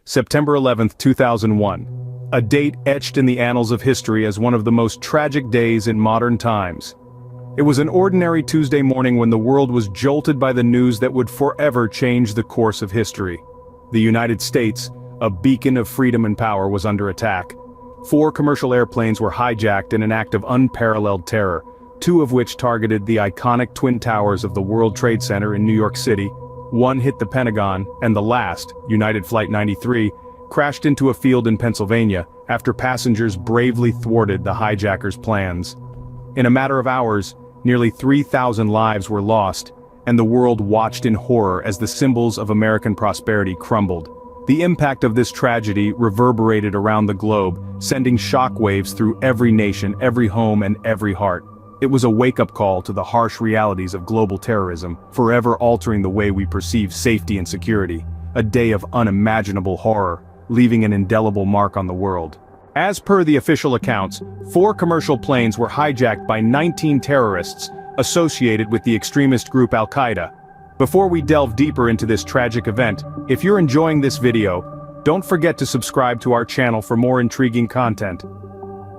September 11, 2001. A date etched in the annals of history as one of the most tragic days in modern times. It was an ordinary Tuesday morning when the world was jolted by the news that would forever change the course of history. The United States, a beacon of freedom and power, was under attack. 4 commercial airplanes were hijacked in an act of unparalleled terror, 2 of which targeted the iconic Twin Towers of the World Trade Center in New York City. 1 hit the Pentagon, and the last, United Flight 93, crashed into a field in Pennsylvania after passengers bravely thwarted the hijackers' plans. In a matter of hours, nearly 3,000 lives were lost, and the world watched in horror as the symbols of American prosperity crumbled. The impact of this tragedy reverberated around the globe, sending shockwaves through every nation, every home, and every heart. It was a wake-up call to the harsh realities of global terrorism, forever altering the way we perceive safety and security. A day of unimaginable horror, leaving an indelible mark on the world. As per the official accounts, 4 commercial planes were hijacked by 19 terrorists associated with the extremist group Al-Qaeda. Before we delve deeper into this tragic event, if you're enjoying this video, don't forget to subscribe to our channel for more intriguing content.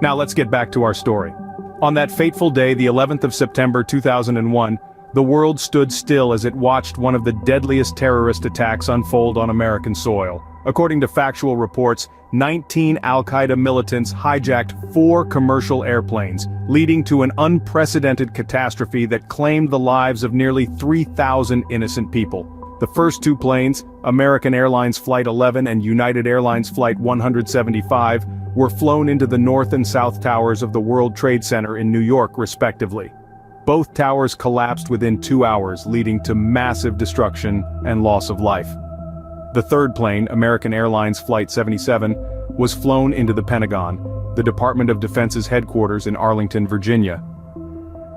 Now let's get back to our story. On that fateful day, the 11th of September 2001, the world stood still as it watched one of the deadliest terrorist attacks unfold on American soil. According to factual reports, 19 Al-Qaeda militants hijacked 4 commercial airplanes, leading to an unprecedented catastrophe that claimed the lives of nearly 3,000 innocent people. The first 2 planes, American Airlines Flight 11 and United Airlines Flight 175, were flown into the north and south towers of the World Trade Center in New York, respectively. Both towers collapsed within 2 hours, leading to massive destruction and loss of life. The third plane, American Airlines Flight 77, was flown into the Pentagon, the Department of Defense's headquarters in Arlington, Virginia.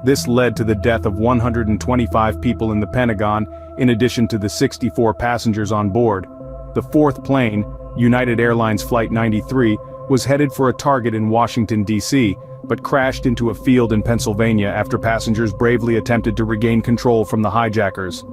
This led to the death of 125 people in the Pentagon, in addition to the 64 passengers on board. The fourth plane, United Airlines Flight 93, was headed for a target in Washington, D.C., but crashed into a field in Pennsylvania after passengers bravely attempted to regain control from the hijackers.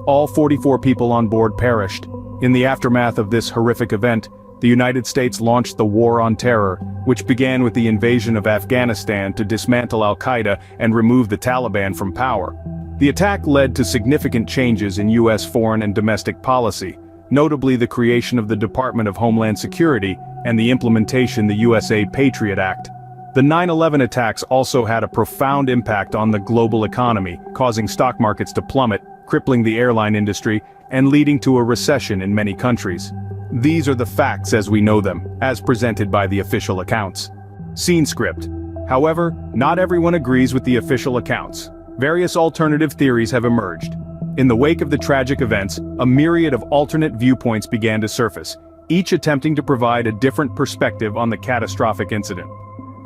All 44 people on board perished. In the aftermath of this horrific event, the United States launched the War on Terror, which began with the invasion of Afghanistan to dismantle Al-Qaeda and remove the Taliban from power. The attack led to significant changes in U.S. foreign and domestic policy, notably the creation of the Department of Homeland Security and the implementation of the USA Patriot Act. The 9/11 attacks also had a profound impact on the global economy, causing stock markets to plummet, crippling the airline industry, and leading to a recession in many countries. These are the facts as we know them, as presented by the official accounts. Scene script. However, not everyone agrees with the official accounts. Various alternative theories have emerged. In the wake of the tragic events, a myriad of alternate viewpoints began to surface, each attempting to provide a different perspective on the catastrophic incident.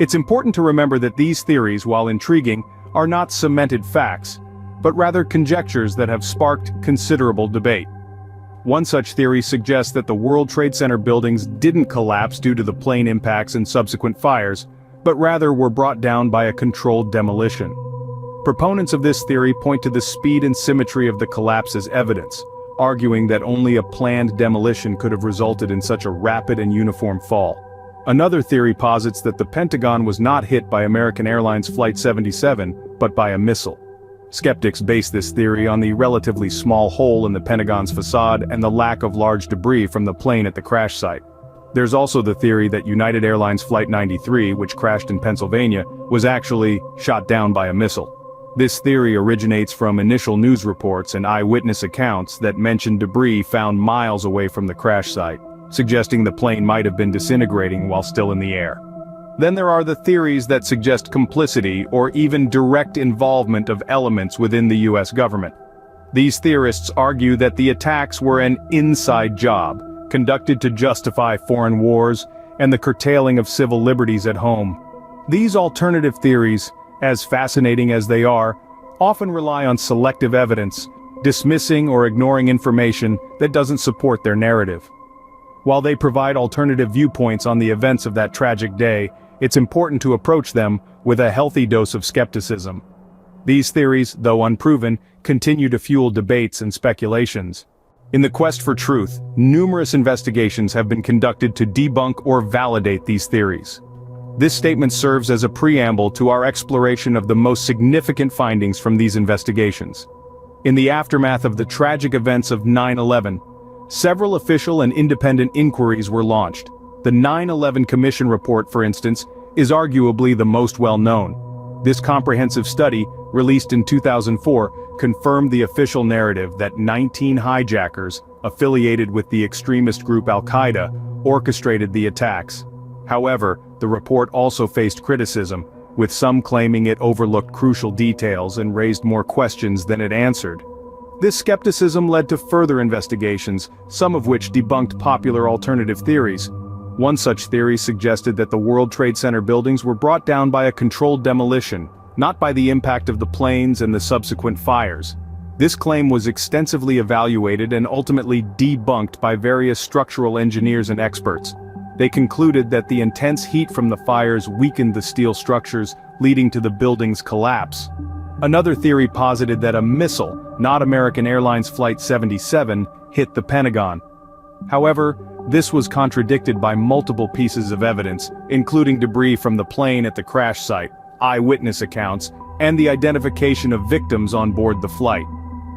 It's important to remember that these theories, while intriguing, are not cemented facts, but rather conjectures that have sparked considerable debate. One such theory suggests that the World Trade Center buildings didn't collapse due to the plane impacts and subsequent fires, but rather were brought down by a controlled demolition. Proponents of this theory point to the speed and symmetry of the collapse as evidence, arguing that only a planned demolition could have resulted in such a rapid and uniform fall. Another theory posits that the Pentagon was not hit by American Airlines Flight 77, but by a missile. Skeptics base this theory on the relatively small hole in the Pentagon's facade and the lack of large debris from the plane at the crash site. There's also the theory that United Airlines Flight 93, which crashed in Pennsylvania, was actually shot down by a missile. This theory originates from initial news reports and eyewitness accounts that mention debris found miles away from the crash site, suggesting the plane might have been disintegrating while still in the air. Then there are the theories that suggest complicity or even direct involvement of elements within the US government. These theorists argue that the attacks were an inside job, conducted to justify foreign wars and the curtailing of civil liberties at home. These alternative theories, as fascinating as they are, often rely on selective evidence, dismissing or ignoring information that doesn't support their narrative. While they provide alternative viewpoints on the events of that tragic day, it's important to approach them with a healthy dose of skepticism. These theories, though unproven, continue to fuel debates and speculations. In the quest for truth, numerous investigations have been conducted to debunk or validate these theories. This statement serves as a preamble to our exploration of the most significant findings from these investigations. In the aftermath of the tragic events of 9/11, several official and independent inquiries were launched. The 9/11 Commission report, for instance, is arguably the most well-known. This comprehensive study, released in 2004, confirmed the official narrative that 19 hijackers, affiliated with the extremist group Al-Qaeda, orchestrated the attacks. However, the report also faced criticism, with some claiming it overlooked crucial details and raised more questions than it answered. This skepticism led to further investigations, some of which debunked popular alternative theories. One such theory suggested that the World Trade Center buildings were brought down by a controlled demolition, not by the impact of the planes and the subsequent fires. This claim was extensively evaluated and ultimately debunked by various structural engineers and experts. They concluded that the intense heat from the fires weakened the steel structures, leading to the building's collapse. Another theory posited that a missile, not American Airlines Flight 77, hit the Pentagon. However, this was contradicted by multiple pieces of evidence, including debris from the plane at the crash site, eyewitness accounts, and the identification of victims on board the flight.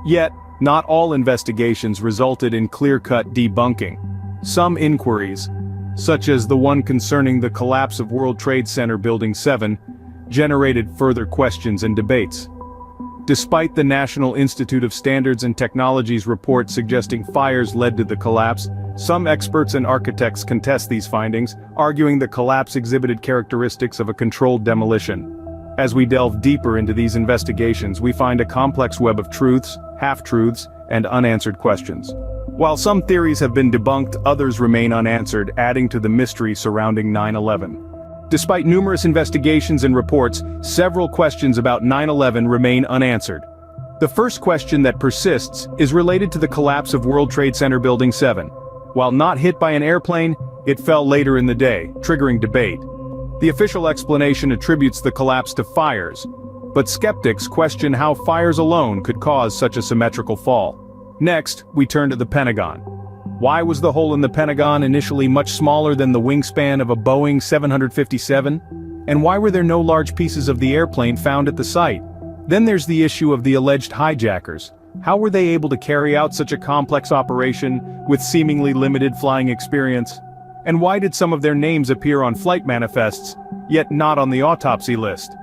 Yet, not all investigations resulted in clear-cut debunking. Some inquiries, such as the one concerning the collapse of World Trade Center Building 7, generated further questions and debates. Despite the National Institute of Standards and Technology's report suggesting fires led to the collapse, some experts and architects contest these findings, arguing the collapse exhibited characteristics of a controlled demolition. As we delve deeper into these investigations, we find a complex web of truths, half-truths, and unanswered questions. While some theories have been debunked, others remain unanswered, adding to the mystery surrounding 9/11. Despite numerous investigations and reports, several questions about 9/11 remain unanswered. The first question that persists is related to the collapse of World Trade Center Building 7. While not hit by an airplane, it fell later in the day, triggering debate. The official explanation attributes the collapse to fires, but skeptics question how fires alone could cause such a symmetrical fall. Next, we turn to the Pentagon. Why was the hole in the Pentagon initially much smaller than the wingspan of a Boeing 757? And why were there no large pieces of the airplane found at the site? Then there's the issue of the alleged hijackers. How were they able to carry out such a complex operation with seemingly limited flying experience? And why did some of their names appear on flight manifests, yet not on the autopsy list?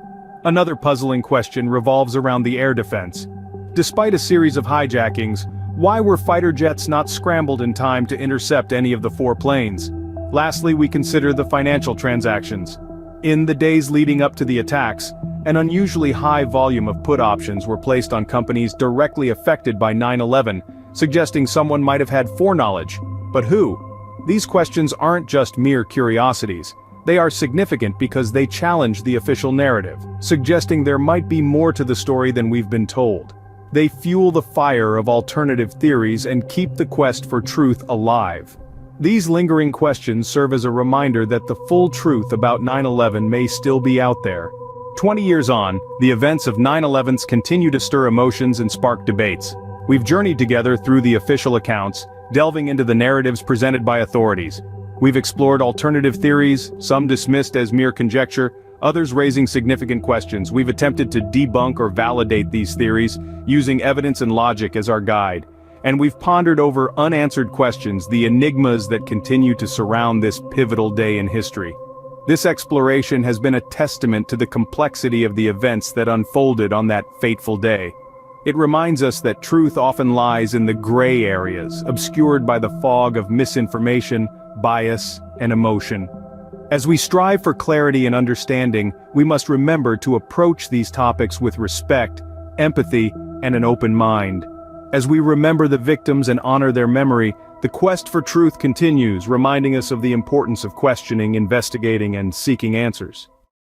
Another puzzling question revolves around the air defense. Despite a series of hijackings, why were fighter jets not scrambled in time to intercept any of the 4 planes? Lastly, we consider the financial transactions. In the days leading up to the attacks, an unusually high volume of put options were placed on companies directly affected by 9/11, suggesting someone might have had foreknowledge. But who? These questions aren't just mere curiosities. They are significant because they challenge the official narrative, suggesting there might be more to the story than we've been told. They fuel the fire of alternative theories and keep the quest for truth alive. These lingering questions serve as a reminder that the full truth about 9/11 may still be out there. 20 years on, the events of 9/11 continue to stir emotions and spark debates. We've journeyed together through the official accounts, delving into the narratives presented by authorities. We've explored alternative theories, some dismissed as mere conjecture, others raising significant questions. We've attempted to debunk or validate these theories, using evidence and logic as our guide. And we've pondered over unanswered questions, the enigmas that continue to surround this pivotal day in history. This exploration has been a testament to the complexity of the events that unfolded on that fateful day. It reminds us that truth often lies in the gray areas, obscured by the fog of misinformation, bias, and emotion. As we strive for clarity and understanding, we must remember to approach these topics with respect, empathy, and an open mind. As we remember the victims and honor their memory, the quest for truth continues, reminding us of the importance of questioning, investigating, and seeking answers.